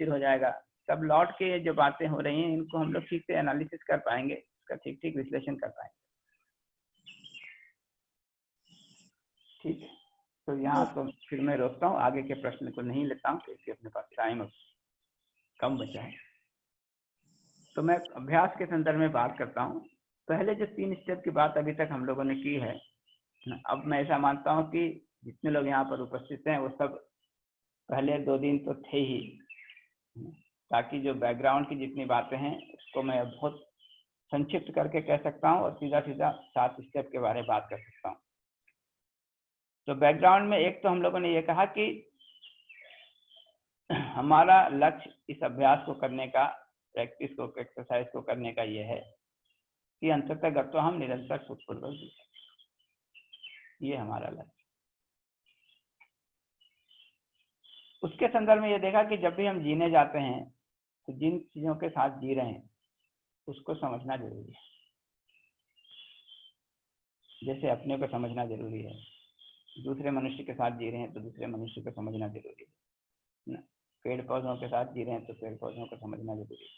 स्थिर हो जाएगा। तब लौट के ये जो बातें हो रही हैं इनको हम लोग ठीक से एनालिसिस कर पाएंगे, इसका ठीक ठीक विश्लेषण कर पाएंगे। ठीक है, तो यहाँ तो फिर मैं रोकता हूँ, आगे के प्रश्न को नहीं लेता हूँ क्योंकि अपने पास टाइम कम बचा है। तो मैं अभ्यास के संदर्भ में बात करता हूँ। पहले जो 3 स्टेप की बात अभी तक हम लोगों ने की है, अब मैं ऐसा मानता हूँ कि जितने लोग यहाँ पर उपस्थित हैं वो सब पहले 2 दिन तो थे ही, ताकि जो बैकग्राउंड की जितनी बातें हैं उसको मैं बहुत संक्षिप्त करके कह सकता हूँ और सीधा सीधा 7 स्टेप के बारे में बात कर सकता हूँ। तो बैकग्राउंड में एक तो हम लोगों ने ये कहा कि हमारा लक्ष्य इस अभ्यास को करने का, प्रैक्टिस को, एक्सरसाइज को करने का ये है कि अंततः तो हम निरंतर सुखपूर्वक जी सकें, ये हमारा लक्ष्य। उसके संदर्भ में ये देखा कि जब भी हम जीने जाते हैं तो जिन चीजों के साथ जी रहे हैं उसको समझना जरूरी है। जैसे अपने को समझना जरूरी है, दूसरे मनुष्य के साथ जी रहे हैं तो दूसरे मनुष्य को समझना जरूरी है, पेड़ पौधों के साथ जी रहे हैं तो पेड़ पौधों को समझना जरूरी है।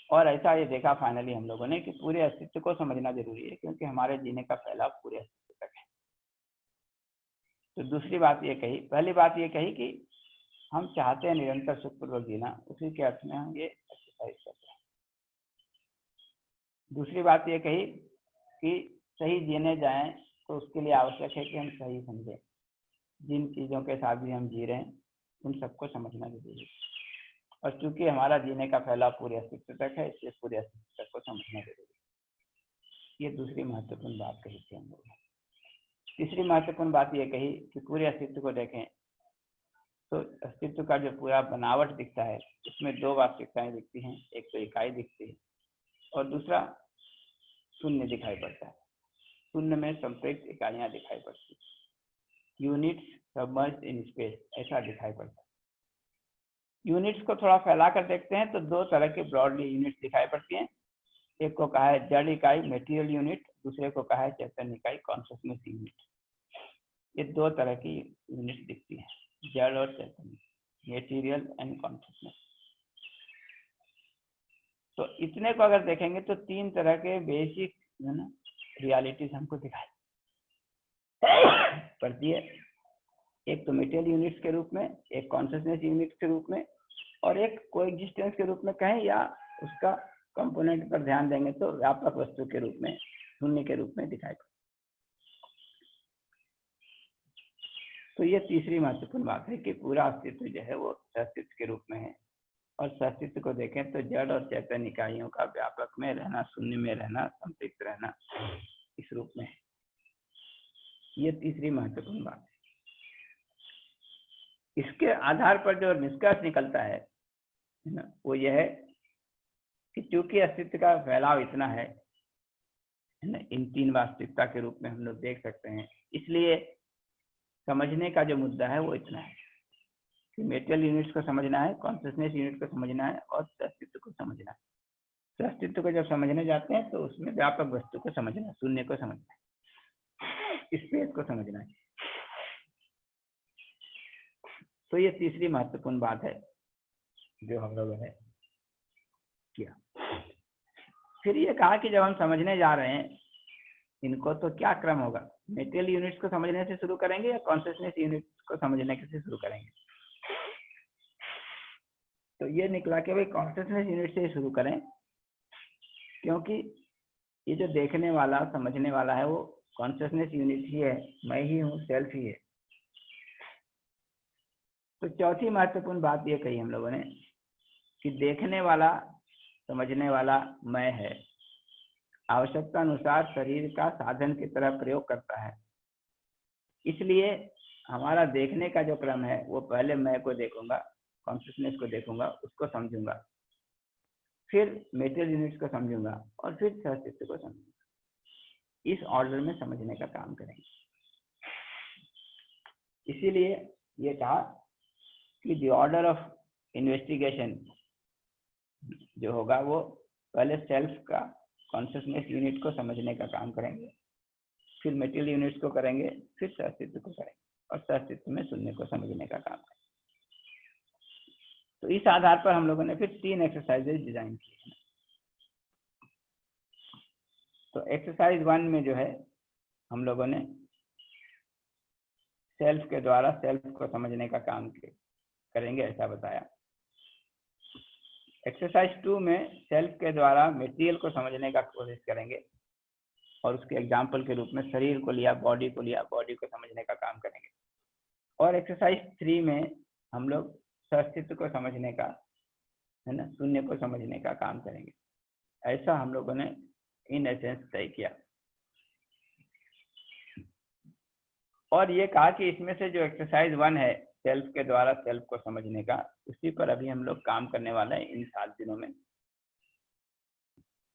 और ऐसा ये देखा फाइनली हम लोगों ने कि पूरे अस्तित्व को समझना जरूरी है, क्योंकि हमारे जीने का फैलाव पूरे अस्तित्व तक है। तो दूसरी बात ये कही, पहली बात ये कही कि हम चाहते हैं निरंतर सुखपूर्वक जीना, उसी के अर्थ में हम ये एक्सरसाइज करते हैं। दूसरी बात ये कही कि सही जीने जाएं तो उसके लिए आवश्यक है कि हम सही समझें, जिन चीजों के साथ भी हम जी रहे हैं उन सबको समझना जरूरी है। और चूंकि हमारा जीने का फैलाव पूरे अस्तित्व तक है, इसलिए पूरे अस्तित्व तक को समझना जरूरी है। ये दूसरी महत्वपूर्ण बात कही थी हम लोगों ने। तीसरी महत्वपूर्ण बात ये कही कि पूरे अस्तित्व को देखें तो अस्तित्व का जो पूरा बनावट दिखता है उसमें 2 वास्तविकताएं दिखती हैं, एक तो इकाई दिखती है और दूसरा शून्य दिखाई पड़ता है। शून्य में संप्रयुक्त इकाइयां दिखाई पड़ती है, यूनिट्स सबमर्ज्ड इन स्पेस ऐसा दिखाई पड़ता है। यूनिट्स को थोड़ा फैला कर देखते हैं तो 2 तरह के ब्रॉडली यूनिट्स दिखाई पड़ती हैं। एक को कहा है जड़ इकाई मेटीरियल यूनिट, दूसरे को कहा है चैतन्य इकाई कॉन्शियसनेस यूनिट। ये 2 तरह की यूनिट दिखती हैं, जड़ और चैतन्य, मेटीरियल एंड कॉन्शियसनेस। तो इतने को अगर देखेंगे तो 3 तरह के बेसिक रियलिटीज हमको दिखाई पड़ती है। एक तो मेटेरियल यूनिट्स के रूप में, एक कॉन्शियसनेस यूनिट के रूप में, और एक कोएग्जिस्टेंस के रूप में कहें, या उसका कंपोनेंट पर ध्यान देंगे तो व्यापक वस्तु के रूप में, शून्य के रूप में दिखाई पड़ती। तो ये तीसरी महत्वपूर्ण बात है कि पूरा अस्तित्व जो है वो अस्तित्व के रूप में है, और अस्तित्व को देखें तो जड़ और चैतन्य इकाइयों का व्यापक में रहना, शून्य में रहना, संतृप्त रहना, इस रूप में है। ये तीसरी महत्वपूर्ण बात है। इसके आधार पर जो निष्कर्ष निकलता है ना, वो यह है कि चूंकि अस्तित्व का फैलाव इतना है ना, इन 3 वास्तविकता के रूप में हम लोग देख सकते हैं, इसलिए समझने का जो मुद्दा है वो इतना है कि मेटेरियल यूनिट्स को समझना है, कॉन्शियसनेस यूनिट को समझना है और अस्तित्व को समझना है। तो अस्तित्व को जब समझने जाते हैं तो उसमें व्यापक वस्तु को समझना है, शून्य को समझना है, स्पेस को समझना है। तो ये तीसरी महत्वपूर्ण बात है जो हम लोगों ने किया। फिर ये कहा कि जब हम समझने जा रहे हैं इनको तो क्या क्रम होगा, मेटेरियल यूनिट्स को समझने से शुरू करेंगे या कॉन्शियसनेस यूनिट्स को समझने से शुरू करेंगे। तो ये निकला कि भाई कॉन्शियसनेस यूनिट से शुरू करें, क्योंकि ये जो देखने वाला, समझने वाला है वो कॉन्शियसनेस यूनिट ही है, मैं ही हूँ, सेल्फ ही है। तो चौथी महत्वपूर्ण बात ये कही हम लोगों ने कि देखने वाला, समझने वाला मैं है, आवश्यकता अनुसार शरीर का साधन की तरह प्रयोग करता है। इसलिए हमारा देखने का जो क्रम है वो पहले मैं को देखूंगा, कॉन्शियसनेस को देखूंगा, उसको समझूंगा, फिर मेटेरियल यूनिट्स को समझूंगा और फिर अस्तित्व को समझूंगा। इस ऑर्डर में समझने का काम करेंगे। इसीलिए ये कहा कि द ऑर्डर ऑफ इन्वेस्टिगेशन जो होगा वो पहले सेल्फ का, कॉन्शियसनेस यूनिट को समझने का काम करेंगे, फिर मेटेरियल यूनिट्स को करेंगे, फिर अस्तित्व को करेंगे और अस्तित्व में शून्य को समझने का काम करेंगे। तो इस आधार पर हम लोगों ने फिर 3 एक्सरसाइजेज डिजाइन किए। तो एक्सरसाइज 1 में जो है हम लोगों ने सेल्फ के द्वारा सेल्फ को समझने का काम करेंगे, ऐसा बताया। एक्सरसाइज 2 में सेल्फ के द्वारा मटेरियल को समझने का कोशिश करेंगे और उसके एग्जाम्पल के रूप में शरीर को लिया, बॉडी को लिया, बॉडी को समझने का काम करेंगे। और एक्सरसाइज 3 में हम लोग अस्तित्व को समझने का, है ना, शून्य को समझने का काम करेंगे। ऐसा हम लोगों ने इन एसेंस तय किया और ये कहा कि इसमें से जो एक्सरसाइज 1 है सेल्फ के द्वारा सेल्फ को समझने का, उसी पर अभी हम लोग काम करने वाले हैं इन 7 दिनों में।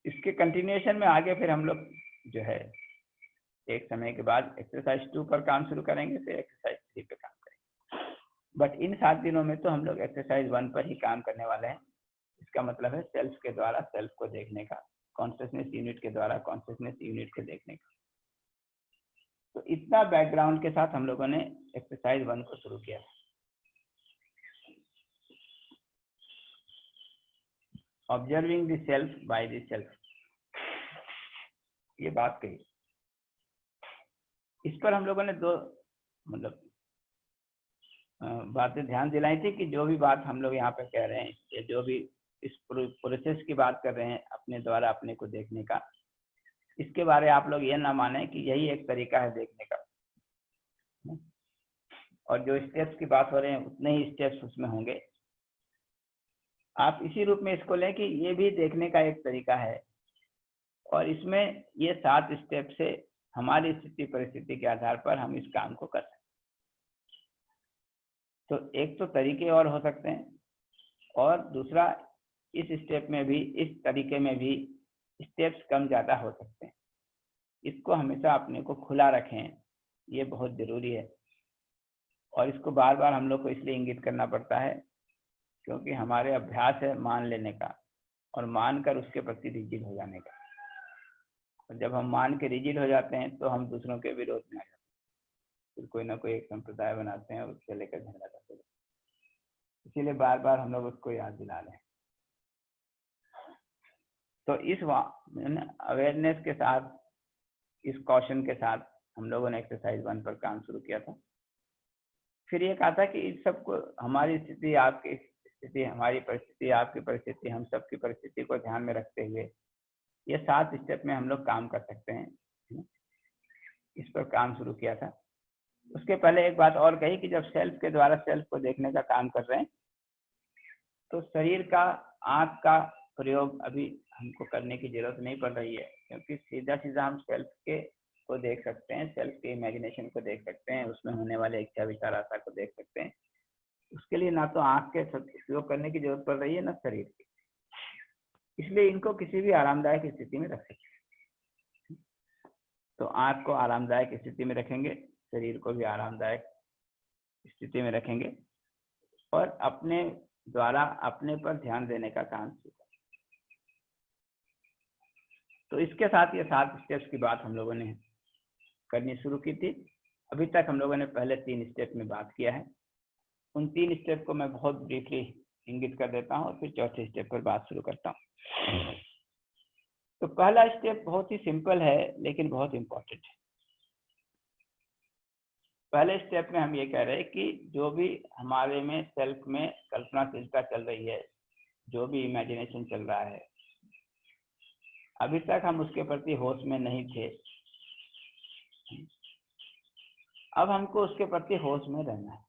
इसके कंटिन्यूएशन में आगे फिर हम लोग जो है एक समय के बाद एक्सरसाइज 2 पर काम शुरू करेंगे, फिर एक्सरसाइज 3 पे काम करेंगे। बट इन 7 दिनों में तो हम लोग एक्सरसाइज 1 पर ही काम करने वाले हैं। इसका मतलब है सेल्फ के द्वारा सेल्फ को देखने का, कॉन्शियसनेस यूनिट के द्वारा कॉन्शियसनेस यूनिट को देखने का। तो इतना बैकग्राउंड के साथ हम लोगों ने एक्सरसाइज 1 को शुरू किया। Observing the self by the self, ये बात कही। इस पर हम लोगों ने 2 मतलब बातें ध्यान दिलाई थी कि जो भी बात हम लोग यहाँ पे कह रहे हैं या जो भी इस प्रोसेस की बात कर रहे हैं अपने द्वारा अपने को देखने का, इसके बारे आप लोग ये ना माने कि यही एक तरीका है देखने का, और जो स्टेप्स की बात हो रहे हैं उतने ही स्टेप्स उसमें होंगे। आप इसी रूप में इसको लें कि ये भी देखने का एक तरीका है और इसमें ये 7 स्टेप से हमारी स्थिति परिस्थिति के आधार पर हम इस काम को कर सकते हैं। तो एक तो तरीके और हो सकते हैं और दूसरा इस स्टेप में भी, इस तरीके में भी स्टेप्स कम ज़्यादा हो सकते हैं। इसको हमेशा अपने को खुला रखें, ये बहुत ज़रूरी है। और इसको बार बार हम लोग को इसलिए इंगित करना पड़ता है क्योंकि हमारे अभ्यास है मान लेने का और मानकर उसके प्रति रिजिड हो जाने का। और जब हम मान के रिजिड हो जाते हैं तो हम दूसरों के विरोध में आ जाते हैं, फिर कोई ना कोई एक संप्रदाय बनाते हैं, उससे लेकर झगड़ा करते हैं। इसीलिए बार बार हम लोग उसको याद दिला रहे हैं। तो इस अवेयरनेस के साथ, इस कॉशन के साथ हम लोगों ने एक्सरसाइज 1 पर काम शुरू किया था। फिर ये कहा था कि इस सबको, हमारी स्थिति, आपकी स्थिति, हमारी परिस्थिति, आपकी परिस्थिति, हम सबकी परिस्थिति को ध्यान में रखते हुए ये 7 स्टेप में हम लोग काम कर सकते हैं। इस पर काम शुरू किया था। उसके पहले एक बात और कही कि जब सेल्फ के द्वारा सेल्फ को देखने का काम कर रहे हैं तो शरीर का, आँख का प्रयोग अभी हमको करने की जरूरत नहीं पड़ रही है, क्योंकि सीधा सीधा हम सेल्फ के को देख सकते हैं, सेल्फ के इमेजिनेशन को देख सकते हैं, उसमें होने वाले इच्छा विचार आशा को देख सकते हैं। उसके लिए ना तो आँख के उपयोग करने की जरूरत पड़ रही है ना शरीर की, इसलिए इनको किसी भी आरामदायक स्थिति में रख सकते हैं। तो आँख को आरामदायक स्थिति में रखेंगे, शरीर को भी आरामदायक स्थिति में रखेंगे और अपने द्वारा अपने पर ध्यान देने का काम शुरू। तो इसके साथ ये 7 स्टेप्स की बात हम लोगों ने करनी शुरू की थी। अभी तक हम लोगों ने पहले 3 स्टेप में बात किया है। उन 3 स्टेप को मैं बहुत ब्रीफली इंगित कर देता हूँ और फिर चौथे स्टेप पर बात शुरू करता हूँ। तो पहला स्टेप बहुत ही सिंपल है लेकिन बहुत इंपॉर्टेंट है। पहले स्टेप में हम ये कह रहे हैं कि जो भी हमारे में सेल्फ में कल्पनाशीलता चल रही है, जो भी इमेजिनेशन चल रहा है, अभी तक हम उसके प्रति होश में नहीं थे। अब हमको उसके प्रति होश में रहना है,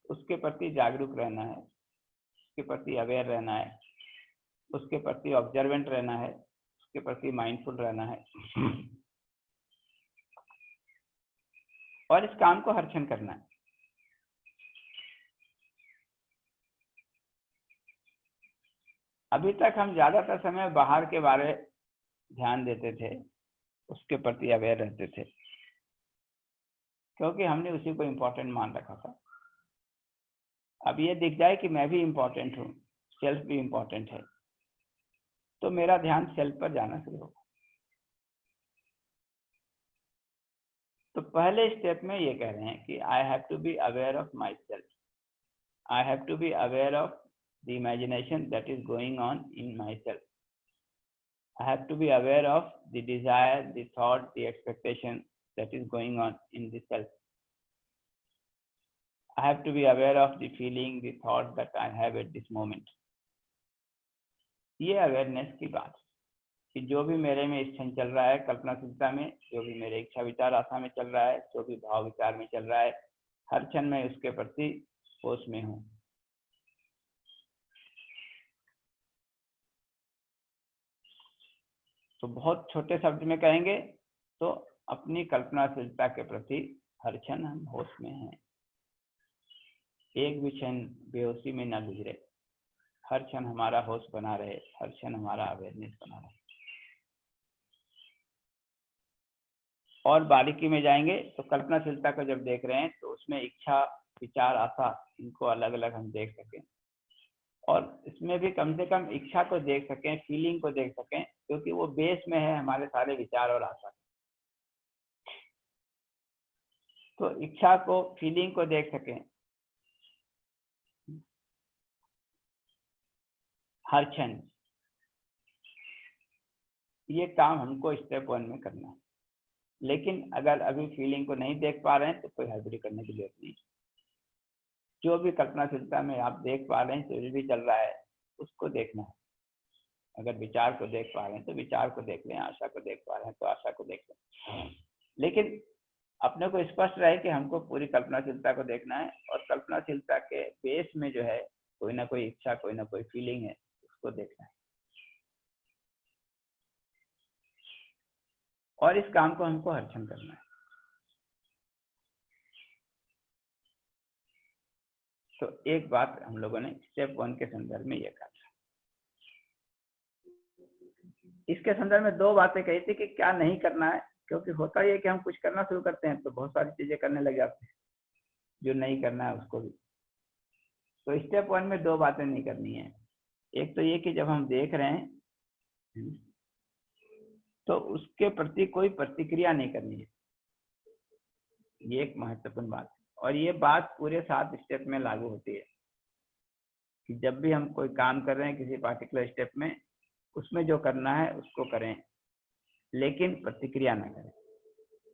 उसके प्रति जागरूक रहना है, उसके प्रति अवेयर रहना है, उसके प्रति ऑब्जर्वेंट रहना है, उसके प्रति माइंडफुल रहना है और इस काम को हर क्षण करना है। अभी तक हम ज्यादातर समय बाहर के बारे ध्यान देते थे, उसके प्रति अवेयर रहते थे, क्योंकि हमने उसी को इम्पोर्टेंट मान रखा था। अब ये दिख जाए कि मैं भी इम्पोर्टेंट हूँ, सेल्फ भी इम्पोर्टेंट है, तो मेरा ध्यान सेल्फ पर जाना शुरू होगा। तो पहले स्टेप में ये कह रहे हैं कि I have to be aware of myself. I have to be aware of the imagination that is going on in myself. I have to be aware of the desire, the thought, the expectation that is going on in the self. I have to be aware of the feeling, the thought that I have at this moment. ये awareness की बात कि जो भी मेरे में इस क्षण चल रहा है कल्पनाशीलता में, जो भी मेरे इच्छा विचार आशा में चल रहा है, जो भी भाव विचार में चल रहा है, हर क्षण मैं उसके प्रति होश में हूँ। तो बहुत छोटे शब्द में कहेंगे तो अपनी कल्पनाशीलता के प्रति हर क्षण हम होश में हैं, एक भी क्षण बेहोशी में न गुजरे, हर क्षण हमारा होश बना रहे, हर क्षण हमारा अवेयरनेस बना रहे। और बारीकी में जाएंगे तो कल्पनाशीलता को जब देख रहे हैं तो उसमें इच्छा विचार आशा इनको अलग अलग हम देख सकें, और इसमें भी कम से कम इच्छा को देख सकें, फीलिंग को देख सकें, क्योंकि वो बेस में है हमारे सारे विचार और आशा। तो इच्छा को फीलिंग को देख सकें हर क्षण, ये काम हमको स्टेप 1 में करना है। लेकिन अगर अभी फीलिंग को नहीं देख पा रहे हैं तो कोई हड़बड़ी करने की जरूरत नहीं। जो भी कल्पनाशीलता में आप देख पा रहे हैं, जो भी चल रहा है उसको देखना है। अगर विचार को देख पा रहे हैं तो विचार को देख लें, आशा को देख पा रहे हैं तो आशा को देख लें। लेकिन अपने को स्पष्ट रहे कि हमको पूरी कल्पनाशीलता को देखना है, और कल्पनाशीलता के बेस में जो है कोई ना कोई इच्छा, कोई ना कोई फीलिंग है, उसको देखना है। और इस काम को हमको हर क्षण करना है। तो एक बात हम लोगों ने स्टेप 1 के संदर्भ में ये कहा। इसके संदर्भ में 2 बातें कही थी कि क्या नहीं करना है, क्योंकि होता ये कि हम कुछ करना शुरू करते हैं तो बहुत सारी चीजें करने लग जाते हैं जो नहीं करना है उसको भी। तो स्टेप 1 में 2 बातें नहीं करनी है। एक तो ये कि जब हम देख रहे हैं तो उसके प्रति कोई प्रतिक्रिया नहीं करनी है, ये एक महत्वपूर्ण बात है। और ये बात पूरे 7 स्टेप में लागू होती है कि जब भी हम कोई काम कर रहे हैं किसी पार्टिकुलर स्टेप में, उसमें जो करना है उसको करें, लेकिन प्रतिक्रिया ना करें।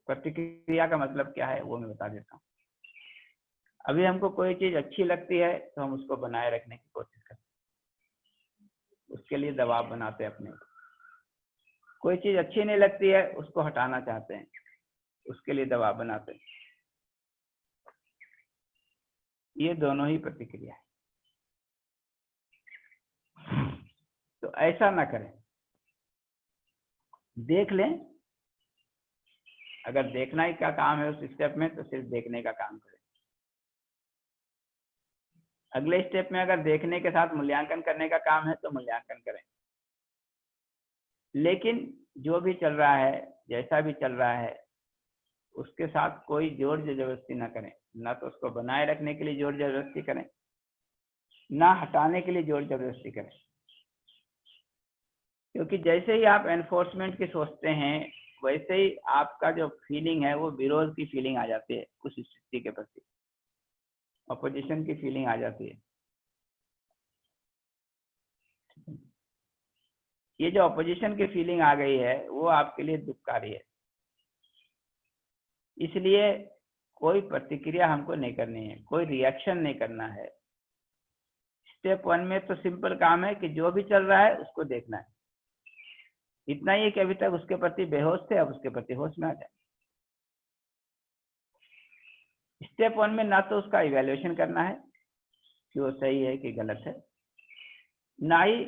प्रतिक्रिया का मतलब क्या है वो मैं बता देता हूँ। अभी हमको कोई चीज अच्छी लगती है तो हम उसको बनाए रखने की कोशिश करते हैं, उसके लिए दबाव बनाते हैं अपने को। कोई चीज अच्छी नहीं लगती है उसको हटाना चाहते हैं, उसके लिए दबाव बनाते हैं। ये दोनों ही प्रतिक्रिया है। तो ऐसा ना करें, देख लें। अगर देखना ही का काम है उस स्टेप में तो सिर्फ देखने का काम करें। अगले स्टेप में अगर देखने के साथ मूल्यांकन करने का काम है तो मूल्यांकन करें। लेकिन जो भी चल रहा है, जैसा भी चल रहा है, उसके साथ कोई जोर जबरदस्ती ना करें। ना तो उसको बनाए रखने के लिए जोर जबरदस्ती करें, ना हटाने के लिए जोर जबरदस्ती करें। क्योंकि जैसे ही आप एनफोर्समेंट की सोचते हैं वैसे ही आपका जो फीलिंग है वो विरोध की फीलिंग आ जाती है, उस स्थिति के प्रति अपोजिशन की फीलिंग आ जाती है। ये जो अपोजिशन की फीलिंग आ गई है वो आपके लिए दुखकारी है। इसलिए कोई प्रतिक्रिया हमको नहीं करनी है, कोई रिएक्शन नहीं करना है। स्टेप 1 में तो सिंपल काम है कि जो भी चल रहा है उसको देखना है। इतना ही कि अभी तक उसके प्रति बेहोश थे, अब उसके प्रति होश में आ जाए। स्टेप 1 में ना तो उसका इवैल्यूएशन करना है कि वो सही है कि गलत है, ना ही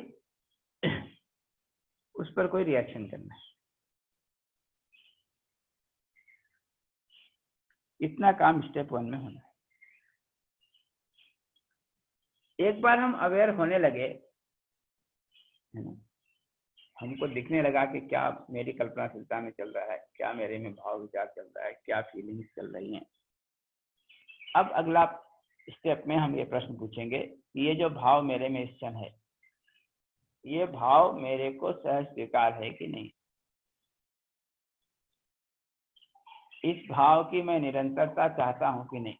उस पर कोई रिएक्शन करना है। इतना काम स्टेप 1 में होना है। एक बार हम अवेयर होने लगे, हमको दिखने लगा कि क्या मेरी कल्पनाशीलता में चल रहा है, क्या मेरे में भाव विचार चल रहा है, क्या फीलिंग्स चल रही हैं। अब अगला स्टेप में हम ये प्रश्न पूछेंगे कि ये जो भाव मेरे में इस क्षण है, ये भाव मेरे को सहज स्वीकार है कि नहीं। इस भाव की मैं निरंतरता चाहता हूं कि नहीं।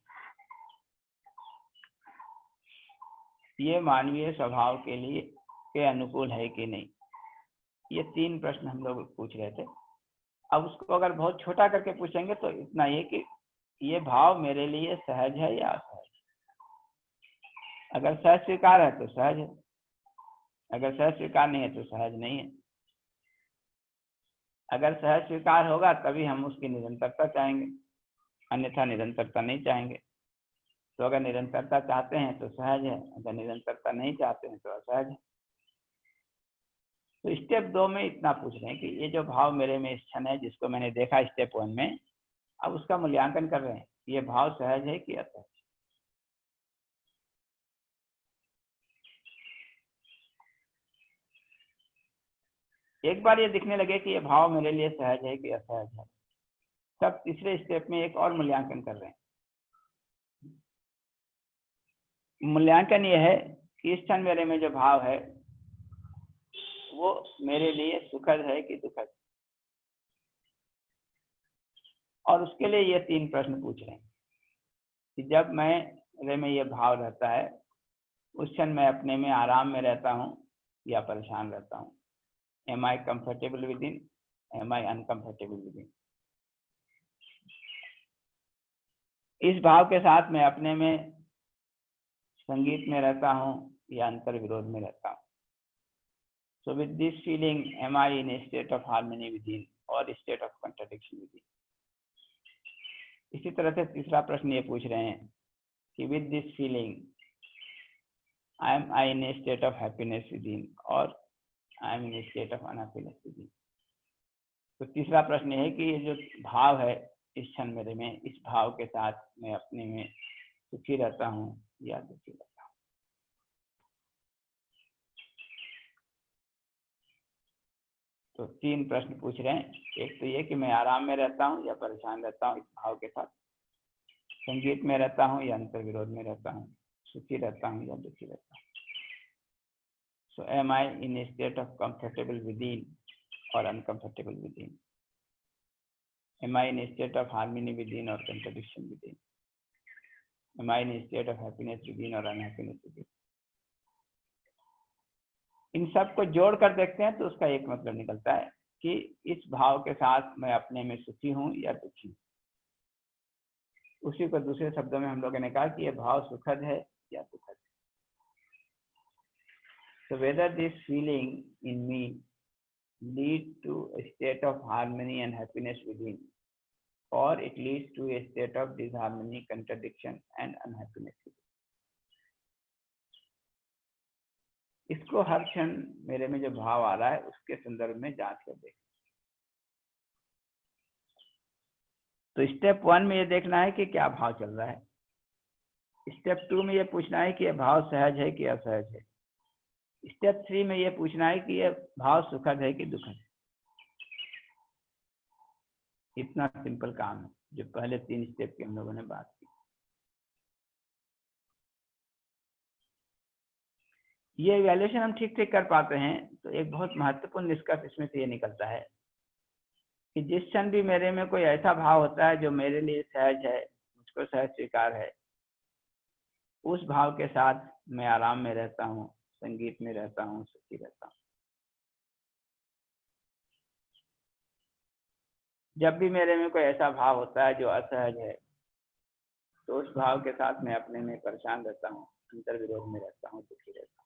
ये मानवीय स्वभाव के अनुकूल है कि नहीं। ये 3 प्रश्न हम लोग पूछ रहे थे। अब उसको अगर बहुत छोटा करके पूछेंगे तो इतना ये कि ये भाव मेरे लिए सहज है या असहज। अगर सहज स्वीकार है तो सहज है, अगर सहज स्वीकार नहीं है तो सहज नहीं है। अगर सहज स्वीकार होगा तभी हम उसकी निरंतरता चाहेंगे, अन्यथा निरंतरता नहीं चाहेंगे। तो अगर निरंतरता चाहते हैं तो सहज है, अगर निरंतरता नहीं चाहते हैं तो असहज है। तो स्टेप 2 में इतना पूछ रहे हैं कि ये जो भाव मेरे में इस क्षण है, जिसको मैंने देखा स्टेप 1 में, अब उसका मूल्यांकन कर रहे हैं, ये भाव सहज है कि असहज। एक बार ये दिखने लगे कि ये भाव मेरे लिए सहज है कि असहज है, तब तीसरे स्टेप में एक और मूल्यांकन कर रहे हैं। मूल्यांकन ये है कि इस क्षण मेरे में जो भाव है वो मेरे लिए सुखद है कि दुखद। और उसके लिए ये 3 प्रश्न पूछ रहे हैं कि जब मेरे में ये भाव रहता है उस क्षण मैं अपने में आराम में रहता हूँ या परेशान रहता हूँ। Am I comfortable within, am I uncomfortable within. इस भाव के साथ मैं अपने में संगीत में रहता हूँ या अंतर विरोध में रहता हूँ। So with this feeling, am I in a state of harmony within or state of contradiction within? इसी तरह से तीसरा प्रश्न ये पूछ रहे हैं कि with this feeling, am I in a state of happiness within or I am in a state of unhappiness within? तो तीसरा प्रश्न है कि ये जो भाव है इस क्षण मेरे में, इस भाव के साथ मैं अपने में सुखी रहता हूँ या दुखी रहता हूँ। तो 3 प्रश्न पूछ रहे हैं। एक तो ये कि मैं आराम में रहता हूँ या परेशान रहता हूँ इस भाव के साथ, संगीत में रहता हूँ या अंतर विरोध में रहता हूँ, सुखी रहता हूँ या दुखी रहता हूँ। So am I in a state of comfortable within or uncomfortable within? Am I in a state of harmony within or contradiction within? Am I in a state of happiness within or unhappiness within? इन सब को जोड़ कर देखते हैं तो उसका एक मतलब निकलता है कि इस भाव के साथ मैं अपने में सुखी हूँ या दुखी हूँ। उसी को दूसरे शब्दों में हम लोगों ने कहा कि यह भाव सुखद है या दुखद है। So whether this feeling in me lead to a state of harmony and happiness within, or it leads to a state of disharmony, contradiction and unhappiness within. इसको हर क्षण मेरे में जो भाव आ रहा है उसके संदर्भ में जांच कर देखें। तो स्टेप 1 में ये देखना है कि क्या भाव चल रहा है। स्टेप 2 में ये पूछना है कि यह भाव सहज है कि असहज है। स्टेप 3 में ये पूछना है कि यह भाव सुखद है कि दुखद है। इतना सिंपल काम है जो पहले 3 स्टेप की हम लोगों ने बात की। ये इवैल्यूएशन हम ठीक ठीक कर पाते हैं तो एक बहुत महत्वपूर्ण निष्कर्ष इसमें से ये निकलता है कि जिस क्षण भी मेरे में कोई ऐसा भाव होता है जो मेरे लिए सहज है, मुझको सहज स्वीकार है, उस भाव के साथ मैं आराम में रहता हूँ, संगीत में रहता हूँ, सुखी रहता हूँ। जब भी मेरे में कोई ऐसा भाव होता है जो असहज है तो उस भाव के साथ मैं अपने में परेशान रहता हूँ, अंतर विरोध में रहता हूँ, दुखी रहता हूँ।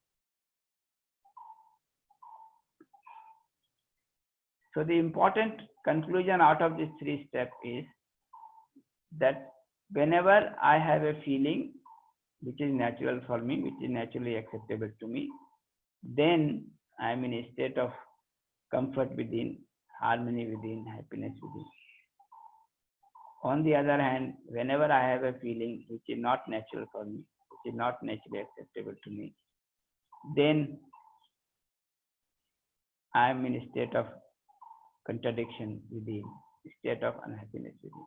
So the important conclusion out of these 3 steps is that whenever I have a feeling which is natural for me, which is naturally acceptable to me, then I am in a state of comfort within, harmony within, happiness within. On the other hand, whenever I have a feeling which is not natural for me, which is not naturally acceptable to me, then I am in a state of contradiction within, state of unhappiness within.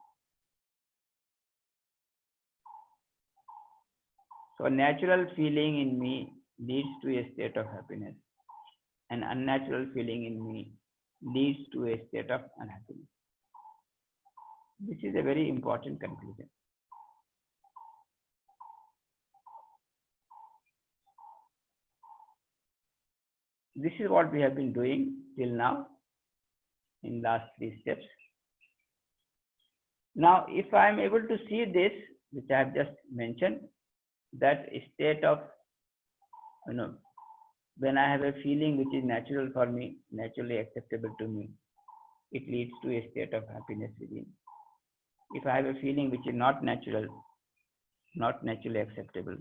So a natural feeling in me leads to a state of happiness. An unnatural feeling in me leads to a state of unhappiness. This is a very important conclusion. this is what we have been doing till now in last 3 steps. Now, if I am able to see this, which I have just mentioned, that state of, when I have a feeling which is natural for me, naturally acceptable to me, it leads to a state of happiness within. If I have a feeling which is not natural, not naturally acceptable,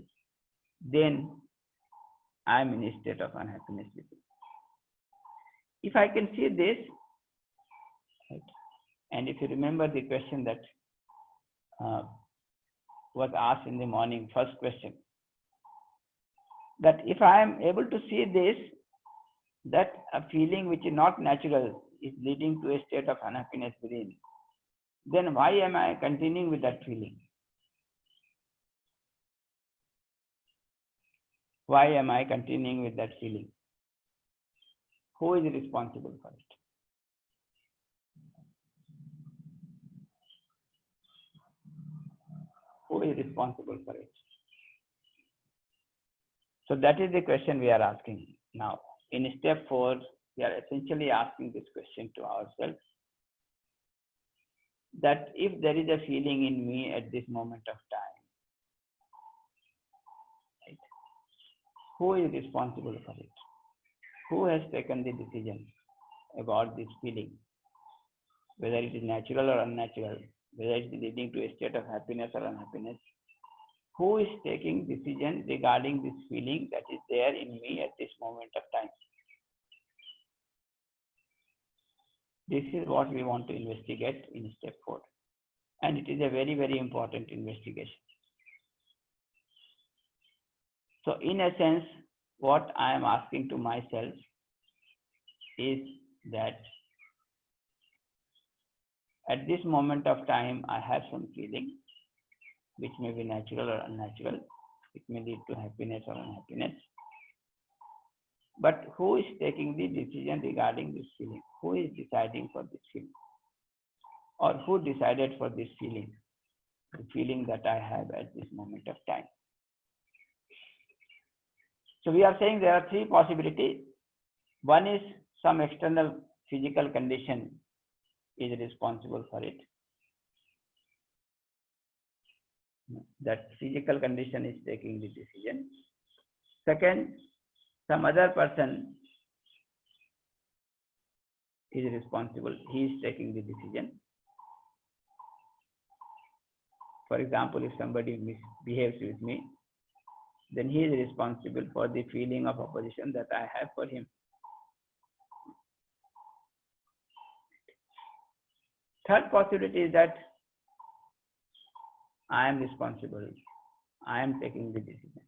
then I am in a state of unhappiness within. If I can see this, right, and if you remember the question that was asked in the morning, first question, that if I am able to see this, that a feeling which is not natural is leading to a state of unhappiness within, then why am I continuing with that feeling? Why am I continuing with that feeling? Who is responsible for it? Who is responsible for it? So that is the question we are asking now. In step 4, we are essentially asking this question to ourselves, that if there is a feeling in me at this moment of time, right, who is responsible for it? Who has taken the decision about this feeling? Whether it is natural or unnatural, whether it is leading to a state of happiness or unhappiness, who is taking decision regarding this feeling that is there in me at this moment of time? This is what we want to investigate in step 4. And it is a very, very important investigation. So in a sense, what I am asking to myself is that at this moment of time, I have some feeling which may be natural or unnatural. It may lead to happiness or unhappiness. But who is taking the decision regarding this feeling? Who is deciding for this feeling? Or who decided for this feeling? The feeling that I have at this moment of time. So we are saying there are 3 possibilities. One is some external physical condition is responsible for it. That physical condition is taking the decision. Second, some other person is responsible. He is taking the decision. For example, if somebody misbehaves with me, then he is responsible for the feeling of opposition that I have for him. Third possibility is that I am responsible. I am taking the decision.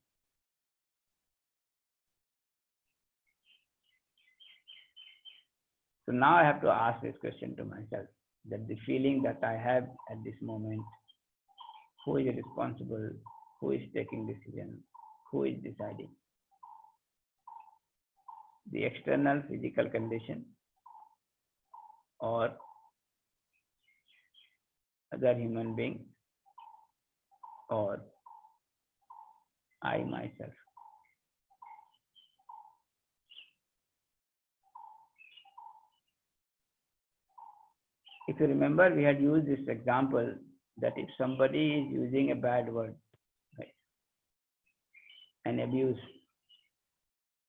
So now I have to ask this question to myself, that the feeling that I have at this moment, who is responsible, who is taking decision, who is deciding? The external physical condition or other human being or I myself? If you remember, we had used this example that if somebody is using a bad word, right, an abuse,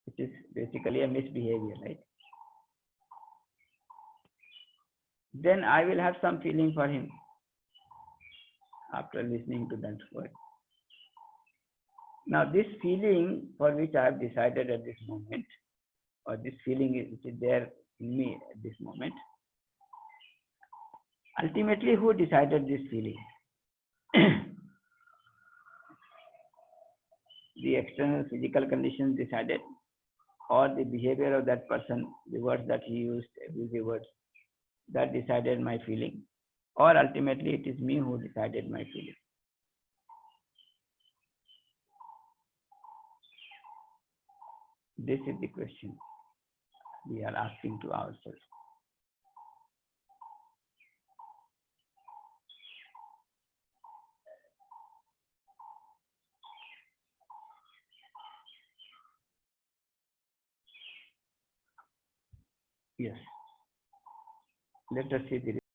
which is basically a misbehavior, right, then I will have some feeling for him after listening to that word. Now, this feeling for which I have decided at this moment, or this feeling which is there in me at this moment, ultimately, who decided this feeling? The external physical conditions decided, or the behavior of that person, the words that he used, abusive words, that decided my feeling, or ultimately it is me who decided my feeling. This is the question we are asking to ourselves. Yes. Let us see the